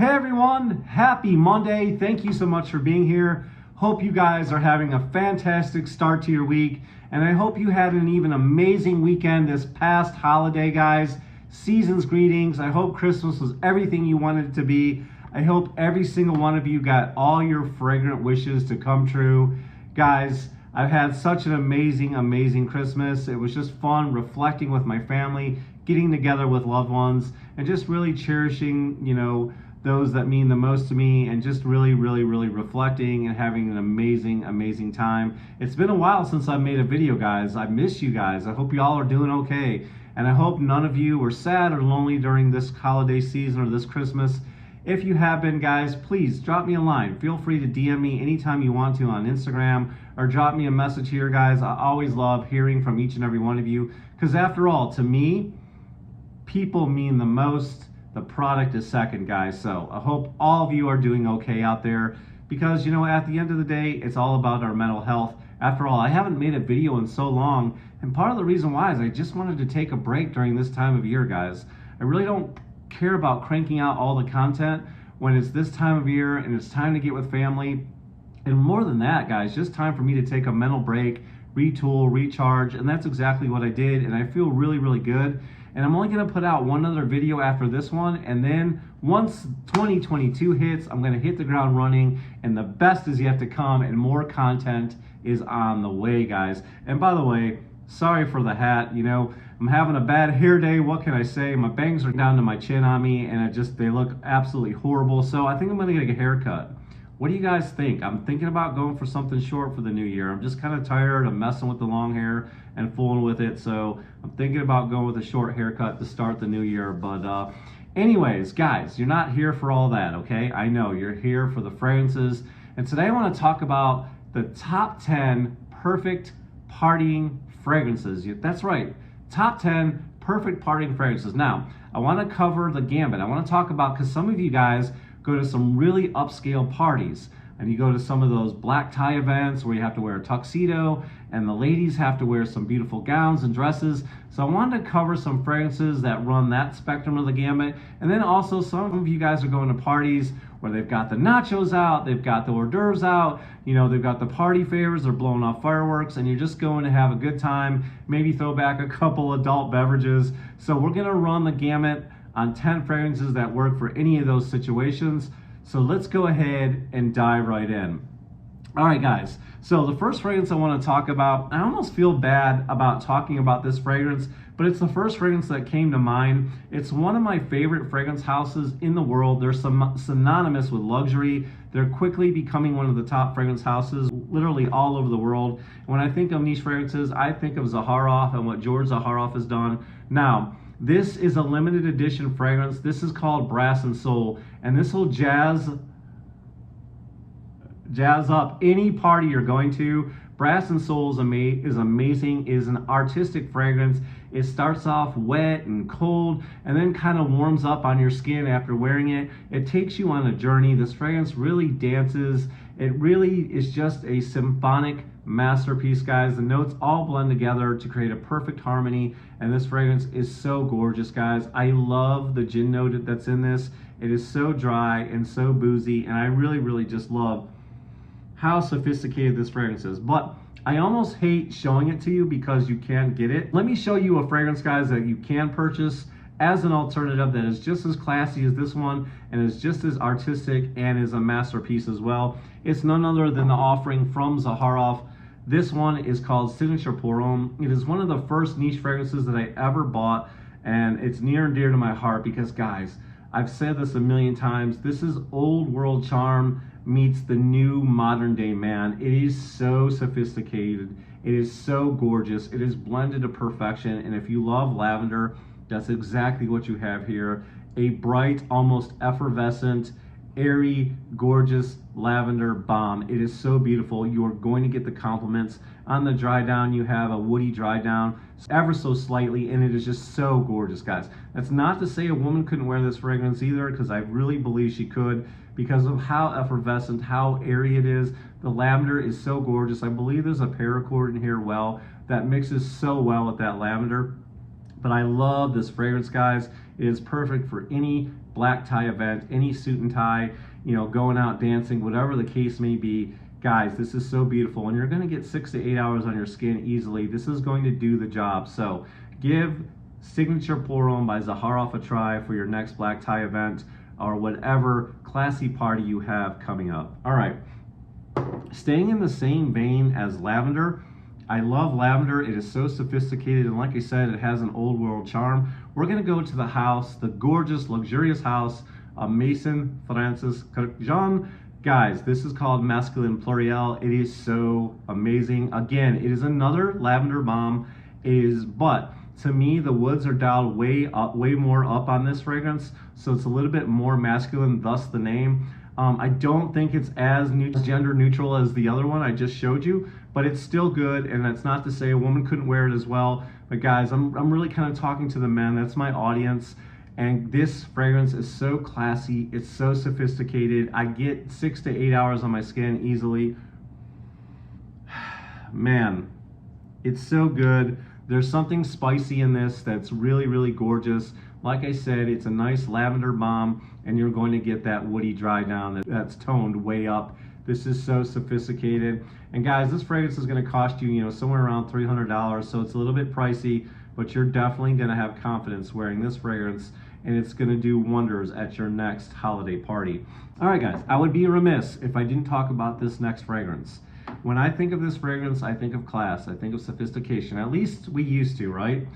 Hey everyone, happy Monday. Thank you so much for being here. Hope you guys are having a fantastic start to your week, and I hope you had an even amazing weekend this past holiday, guys. Season's greetings. I hope Christmas was everything you wanted it to be. I hope every single one of you got all your fragrant wishes to come true. Guys, I've had such an amazing Christmas. It was just fun reflecting with my family, getting together with loved ones, and just really cherishing, those that mean the most to me, and just really reflecting and having an amazing time. It's been a while since I made a video, guys. I miss you guys. I hope you all are doing okay, and I hope none of you were sad or lonely during this holiday season or this Christmas. If you have been, guys, please drop me a line. Feel free to DM me anytime you want to on Instagram, or drop me a message here, guys. I always love hearing from each and every one of you, because after all, to me, people mean the most. The product is second, guys. So I hope all of you are doing okay out there, because at the end of the day, it's all about our mental health. After all, I haven't made a video in so long, and part of the reason why is I just wanted to take a break during this time of year, guys. I really don't care about cranking out all the content when it's this time of year and it's time to get with family. And more than that, guys, just time for me to take a mental break, retool, recharge, and that's exactly what I did, and I feel really good. And I'm only going to put out one other video after this one, and then once 2022 hits, I'm going to hit the ground running, and the best is yet to come, and more content is on the way, guys. And by the way, sorry for the hat. I'm having a bad hair day. What can I say? My bangs are down to my chin on me, and they look absolutely horrible. So I think I'm going to get a haircut. What do you guys think? I'm thinking about going for something short for the new year. I'm just kind of tired of messing with the long hair and fooling with it. So I'm thinking about going with a short haircut to start the new year. But anyways, guys, you're not here for all that, okay? I know you're here for the fragrances. And today I want to talk about the top 10 perfect partying fragrances. That's right, top 10 perfect partying fragrances. Now, I want to cover the gambit. I want to talk about, because some of you guys go to some really upscale parties, and you go to some of those black tie events where you have to wear a tuxedo, and the ladies have to wear some beautiful gowns and dresses. So I wanted to cover some fragrances that run that spectrum of the gamut. And then also, some of you guys are going to parties where they've got the nachos out, they've got the hors d'oeuvres out, they've got the party favors, they're blowing off fireworks, and you're just going to have a good time, maybe throw back a couple adult beverages. So we're gonna run the gamut on 10 fragrances that work for any of those situations. So let's go ahead and dive right in. All right, guys. So the first fragrance I want to talk about, I almost feel bad about talking about this fragrance, but it's the first fragrance that came to mind. It's one of my favorite fragrance houses in the world. They're synonymous with luxury. They're quickly becoming one of the top fragrance houses literally all over the world. When I think of niche fragrances, I think of Zaharoff and what George Zaharoff has done. Now, this is a limited edition fragrance. This is called Brass and Soul, and this will jazz up any party you're going to. Brass and Soul is amazing. It is an artistic fragrance. It starts off wet and cold, and then kind of warms up on your skin after wearing it. It takes you on a journey. This fragrance really dances. It really is just a symphonic masterpiece, guys. The notes all blend together to create a perfect harmony, and this fragrance is so gorgeous, guys. I love the gin note that's in this. It is so dry and so boozy, and I really just love how sophisticated this fragrance is. But I almost hate showing it to you because you can't get it. Let me show you a fragrance, guys, that you can purchase as an alternative that is just as classy as this one, and is just as artistic, and is a masterpiece as well. It's none other than the offering from Zaharoff. This one is called Signature Pour Homme. It is one of the first niche fragrances that I ever bought, and it's near and dear to my heart because, guys, I've said this a million times, this is old world charm meets the new modern day man. It is so sophisticated. It is so gorgeous. It is blended to perfection, and if you love lavender, that's exactly what you have here. A bright, almost effervescent, airy, gorgeous lavender bomb. It is so beautiful. You are going to get the compliments. On the dry down, you have a woody dry down, ever so slightly, and it is just so gorgeous, guys. That's not to say a woman couldn't wear this fragrance either, because I really believe she could, because of how effervescent, how airy it is. The lavender is so gorgeous. I believe there's a paracord in here that mixes so well with that lavender. But I love this fragrance, guys. It is perfect for any black tie event, any suit and tie, you know, going out dancing, whatever the case may be. Guys, this is so beautiful, and you're going to get 6 to 8 hours on your skin easily. This is going to do the job. So give Signature Pour Homme by Zaharoff a try for your next black tie event or whatever classy party you have coming up. All right, staying in the same vein as lavender, I love lavender. It is so sophisticated, and like I said, it has an old world charm. We're going to go to the house, the gorgeous, luxurious house of Maison Francis Kurkdjian. Guys, this is called Masculine Pluriel. It is so amazing. Again, it is another lavender bomb. But to me, the woods are dialed way more up on this fragrance, so it's a little bit more masculine, thus the name. I don't think it's as gender neutral as the other one I just showed you, but it's still good, and that's not to say a woman couldn't wear it as well. But guys, I'm really kind of talking to the men. That's my audience. And this fragrance is so classy, it's so sophisticated. I get 6 to 8 hours on my skin easily. Man, it's so good. There's something spicy in this that's really, really gorgeous. Like I said, it's a nice lavender bomb, and you're going to get that woody dry down that's toned way up. This is so sophisticated. And guys, this fragrance is going to cost you, you know, somewhere around $300, so it's a little bit pricey, but you're definitely going to have confidence wearing this fragrance, and it's going to do wonders at your next holiday party. All right, guys, I would be remiss if I didn't talk about this next fragrance. When I think of this fragrance, I think of class, I think of sophistication. At least we used to, right?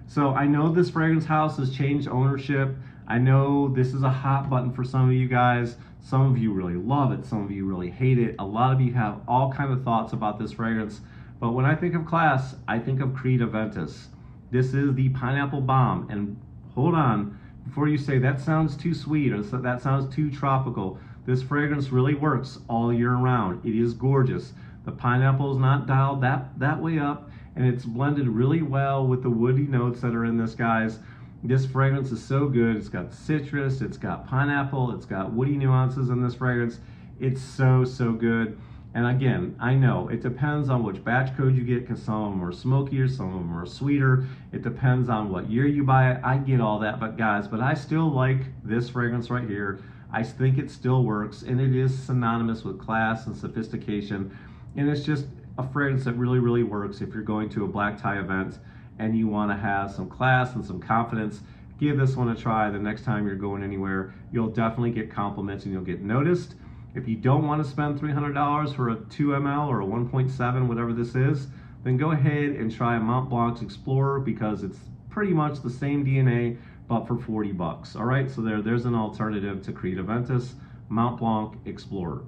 So I know this fragrance house has changed ownership. I know this is a hot button for some of you guys. Some of you really love it, some of you really hate it. A lot of you have all kinds of thoughts about this fragrance. But when I think of class, I think of Creed Aventus. This is the pineapple bomb. And hold on, before you say that sounds too sweet or that sounds too tropical, this fragrance really works all year round. It is gorgeous. The pineapple is not dialed that way up, and it's blended really well with the woody notes that are in this, guys. This fragrance is so good. It's got citrus, it's got pineapple, it's got woody nuances in this fragrance. It's so, so good. And again, I know it depends on which batch code you get, because some of them are smokier, some of them are sweeter. It depends on what year you buy it. I get all that, but guys, I still like this fragrance right here. I think it still works, and it is synonymous with class and sophistication. And it's just a fragrance that really, really works if you're going to a black tie event and you want to have some class and some confidence. Give this one a try the next time you're going anywhere. You'll definitely get compliments and you'll get noticed. If you don't want to spend $300 for a 2 ml or a 1.7, whatever this is, then go ahead and try a Mont Blanc's Explorer, because it's pretty much the same DNA, but for 40 bucks. All right, so there's an alternative to Creed Aventus, Mont Blanc Explorer.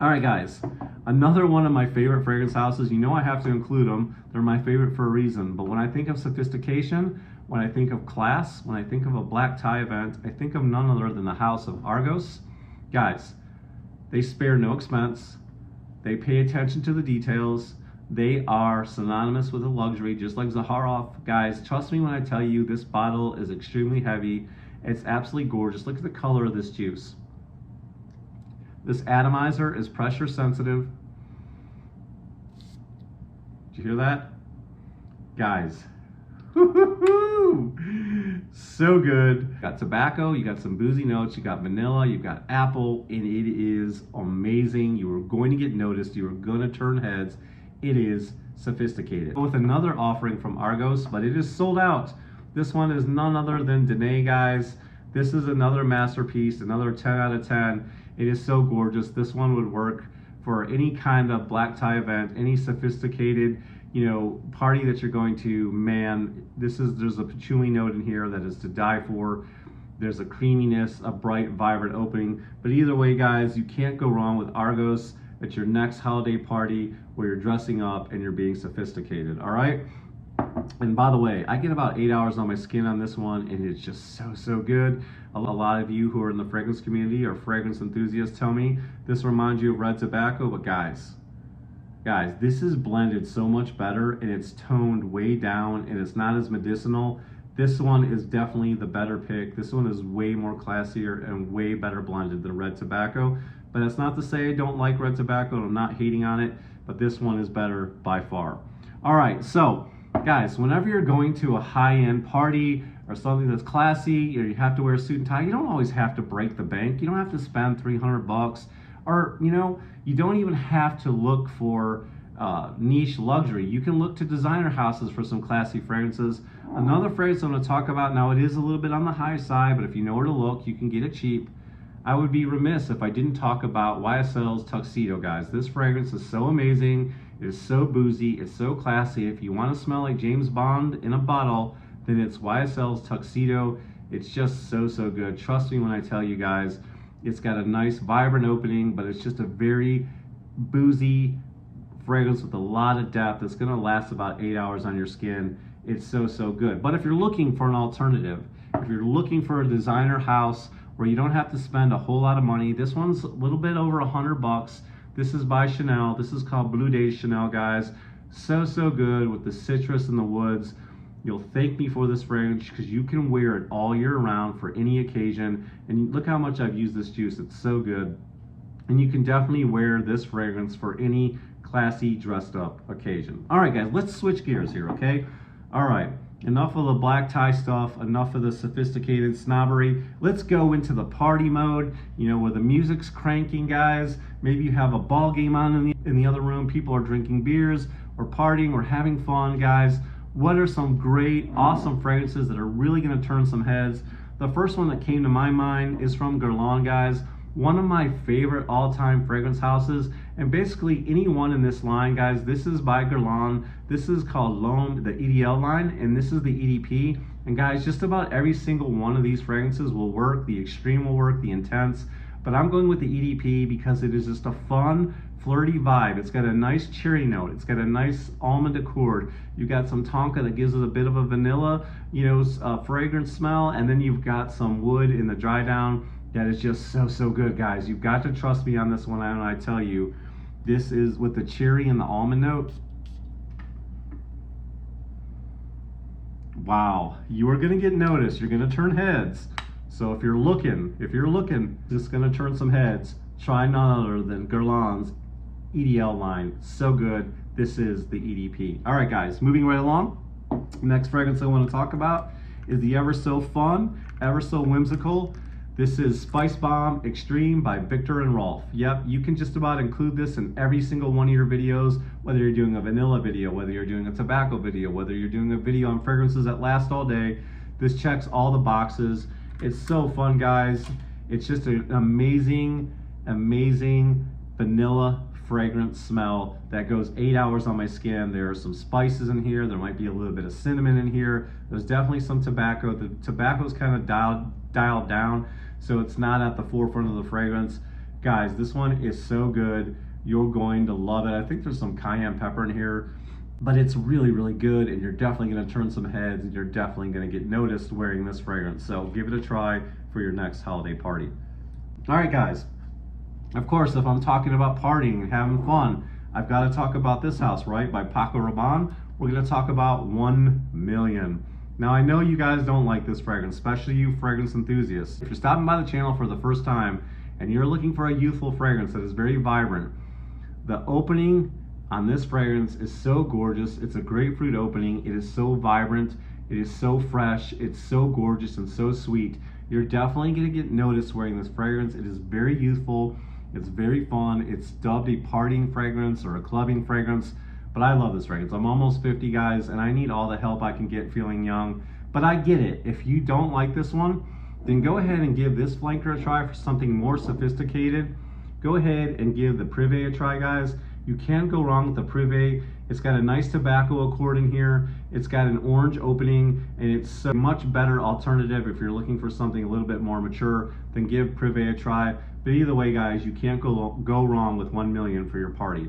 All right, guys, another one of my favorite fragrance houses. You know I have to include them. They're my favorite for a reason. But when I think of sophistication, when I think of class, when I think of a black tie event, I think of none other than the house of Argos. Guys, they spare no expense. They pay attention to the details. They are synonymous with a luxury, just like Zaharoff. Guys, trust me when I tell you, this bottle is extremely heavy. It's absolutely gorgeous. Look at the color of this juice. This atomizer is pressure sensitive. Did you hear that? Guys, so good. You got tobacco, you got some boozy notes, you got vanilla, you got apple, and it is amazing. You are going to get noticed, you are going to turn heads. It is sophisticated. With another offering from Argos, but it is sold out. This one is none other than Danae, guys. This is another masterpiece, another 10 out of 10. It is so gorgeous. This one would work for any kind of black tie event, any sophisticated, you know, party that you're going to. Man, there's a patchouli note in here that is to die for. There's a creaminess, a bright, vibrant opening. But either way, guys, you can't go wrong with Argos at your next holiday party where you're dressing up and you're being sophisticated, all right? And by the way, I get about 8 hours on my skin on this one, and it's just so, so good. A lot of you who are in the fragrance community or fragrance enthusiasts tell me this reminds you of red tobacco, but guys, this is blended so much better, and it's toned way down, and it's not as medicinal. This one is definitely the better pick. This one is way more classier and way better blended than red tobacco. But that's not to say I don't like red tobacco, and I'm not hating on it, but this one is better by far. All right, so guys, whenever you're going to a high-end party or something that's classy, or you have to wear a suit and tie, you don't always have to break the bank. You don't have to spend $300, or you don't even have to look for niche luxury. You can look to designer houses for some classy fragrances. Another fragrance I'm going to talk about now, it is a little bit on the high side, but if you know where to look, you can get it cheap. I would be remiss if I didn't talk about YSL's Tuxedo, guys. This fragrance is so amazing. It is so boozy. It's so classy. If you want to smell like James Bond in a bottle, then it's YSL's Tuxedo. It's just so, so good. Trust me when I tell you guys, it's got a nice, vibrant opening, but it's just a very boozy fragrance with a lot of depth. It's going to last about 8 hours on your skin. It's so, so good. But if you're looking for an alternative, if you're looking for a designer house where you don't have to spend a whole lot of money, this one's a little bit over $100. This is by Chanel. This is called Blue Days Chanel, guys. So, so good with the citrus and the woods. You'll thank me for this fragrance because you can wear it all year round for any occasion. And look how much I've used this juice. It's so good. And you can definitely wear this fragrance for any classy dressed up occasion. All right, guys, let's switch gears here, okay? All right. Enough of the black tie stuff, enough of the sophisticated snobbery. Let's go into the party mode, where the music's cranking, guys. Maybe you have a ball game on in the other room. People are drinking beers or partying or having fun, guys. What are some great, awesome fragrances that are really going to turn some heads? The first one that came to my mind is from Guerlain, guys. One of my favorite all-time fragrance houses, and basically any one in this line, guys. This is by Guerlain. This is called Homme, the EDL line, and this is the EDP. And guys, just about every single one of these fragrances will work. The extreme will work, the intense. But I'm going with the EDP because it is just a fun, flirty vibe. It's got a nice cherry note. It's got a nice almond accord. You've got some tonka that gives it a bit of a vanilla, fragrance smell, and then you've got some wood in the dry down. That is just so, so good, guys. You've got to trust me on this one. And I tell you, this is with the cherry and the almond note. Wow, you are gonna get noticed. You're gonna turn heads. So if you're looking, it's gonna turn some heads. Try none other than Guerlain's EDL line. So good. This is the EDP. All right, guys, moving right along. Next fragrance I want to talk about is the ever so fun, ever so whimsical. This is Spice Bomb Extreme by Viktor and Rolf. Yep, you can just about include this in every single one of your videos, whether you're doing a vanilla video, whether you're doing a tobacco video, whether you're doing a video on fragrances that last all day. This checks all the boxes. It's so fun, guys. It's just an amazing, amazing vanilla fragrance smell that goes 8 hours on my skin. There are some spices in here. There might be a little bit of cinnamon in here. There's definitely some tobacco. The tobacco's kind of dialed down, so it's not at the forefront of the fragrance. Guys, this one is so good. You're going to love it. I think there's some cayenne pepper in here, but it's really, really good, and you're definitely going to turn some heads, and you're definitely going to get noticed wearing this fragrance. So give it a try for your next holiday party. All right, guys. Of course, if I'm talking about partying and having fun, I've got to talk about this house, right? By Paco Rabanne. We're going to talk about 1 Million. Now, I know you guys don't like this fragrance, especially you fragrance enthusiasts. If you're stopping by the channel for the first time and you're looking for a youthful fragrance that is very vibrant, the opening on this fragrance is so gorgeous. It's a grapefruit opening. It is so vibrant. It is so fresh. It's so gorgeous and so sweet. You're definitely going to get noticed wearing this fragrance. It is very youthful. It's very fun. It's dubbed a partying fragrance or a clubbing fragrance, but I love this fragrance. I'm almost 50, guys, and I need all the help I can get feeling young, but I get it. If you don't like this one, then go ahead and give this flanker a try for something more sophisticated. Go ahead and give the Privé a try, guys. You can't go wrong with the Privé. It's got a nice tobacco accord in here. It's got an orange opening, and it's a much better alternative if you're looking for something a little bit more mature. Then give Privé a try. But either way, guys, you can't go wrong with 1 Million for your party.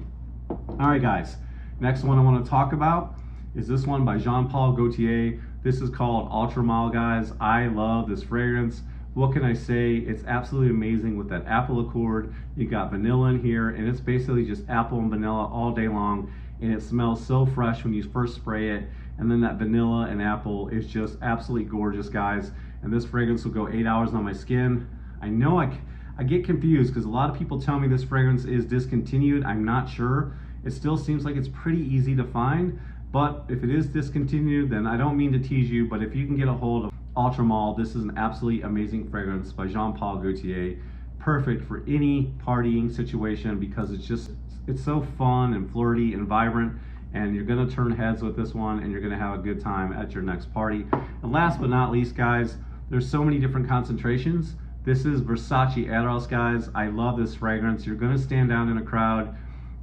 All right, guys. Next one I want to talk about is this one by Jean-Paul Gaultier. This is called Ultra Mile, guys. I love this fragrance. What can I say? It's absolutely amazing with that apple accord. You got vanilla in here, and it's basically just apple and vanilla all day long, and it smells so fresh when you first spray it, and then that vanilla and apple is just absolutely gorgeous, guys. And this fragrance will go 8 hours on my skin. I know I get confused because a lot of people tell me this fragrance is discontinued. I'm not sure. It still seems like it's pretty easy to find, but if it is discontinued, then I don't mean to tease you, but if you can get a hold Ultra Mall. This is an absolutely amazing fragrance by Jean Paul Gaultier. Perfect for any partying situation because it's so fun and flirty and vibrant, and you're gonna turn heads with this one, and you're gonna have a good time at your next party. And last but not least, guys, there's so many different concentrations. This is Versace Argos, guys. I love this fragrance. You're gonna stand out in a crowd.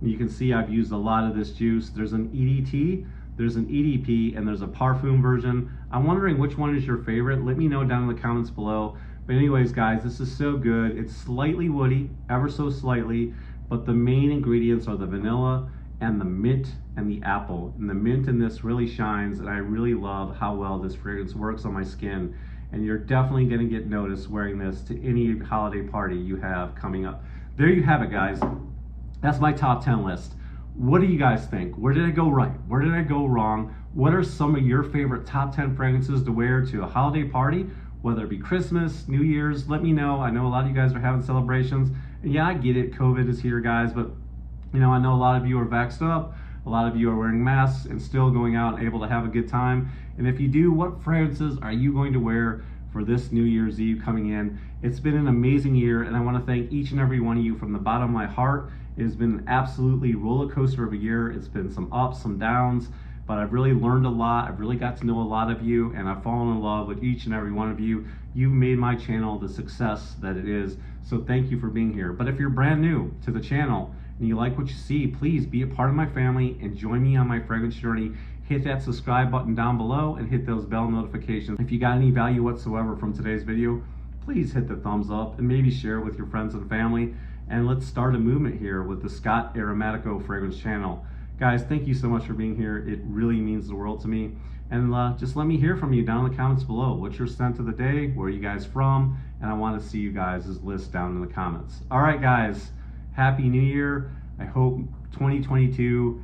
You can see I've used a lot of this juice. There's an EDT, there's an EDP, and there's a Parfume version. I'm wondering which one is your favorite. Let me know down in the comments below. But anyways, guys, this is so good. It's slightly woody, ever so slightly, but the main ingredients are the vanilla and the mint and the apple. And the mint in this really shines, and I really love how well this fragrance works on my skin. And you're definitely gonna get noticed wearing this to any holiday party you have coming up. There you have it, guys. That's my top 10 list. What do you guys think? Where did I go right? Where did I go wrong? What are some of your favorite top 10 fragrances to wear to a holiday party, whether it be Christmas, New Year's? Let me know. I know a lot of you guys are having celebrations. And yeah, I get it. COVID is here, guys, but you know, I know a lot of you are vaxxed up. A lot of you are wearing masks and still going out and able to have a good time. And if you do, what fragrances are you going to wear for this New Year's Eve coming in? It's been an amazing year, and I want to thank each and every one of you from the bottom of my heart. It has been an absolutely roller coaster of a year. It's been some ups, some downs, but I've really learned a lot. I've really got to know a lot of you, and I've fallen in love with each and every one of you. You've made my channel the success that it is, so thank you for being here. But if you're brand new to the channel and you like what you see, please be a part of my family and join me on my fragrance journey. Hit that subscribe button down below and hit those bell notifications. If you got any value whatsoever from today's video, please hit the thumbs up and maybe share it with your friends and family. And let's start a movement here with the Scott Aromatico fragrance channel. Guys, thank you so much for being here. It really means the world to me. And just let me hear from you down in the comments below. What's your scent of the day? Where are you guys from? And I want to see you guys' list down in the comments. All right, guys, Happy New Year. I hope 2022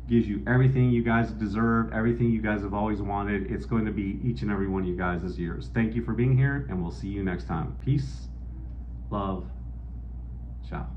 gives you everything you guys deserve, everything you guys have always wanted. It's going to be each and every one of you guys' years. Thank you for being here, and we'll see you next time. Peace, love, ciao.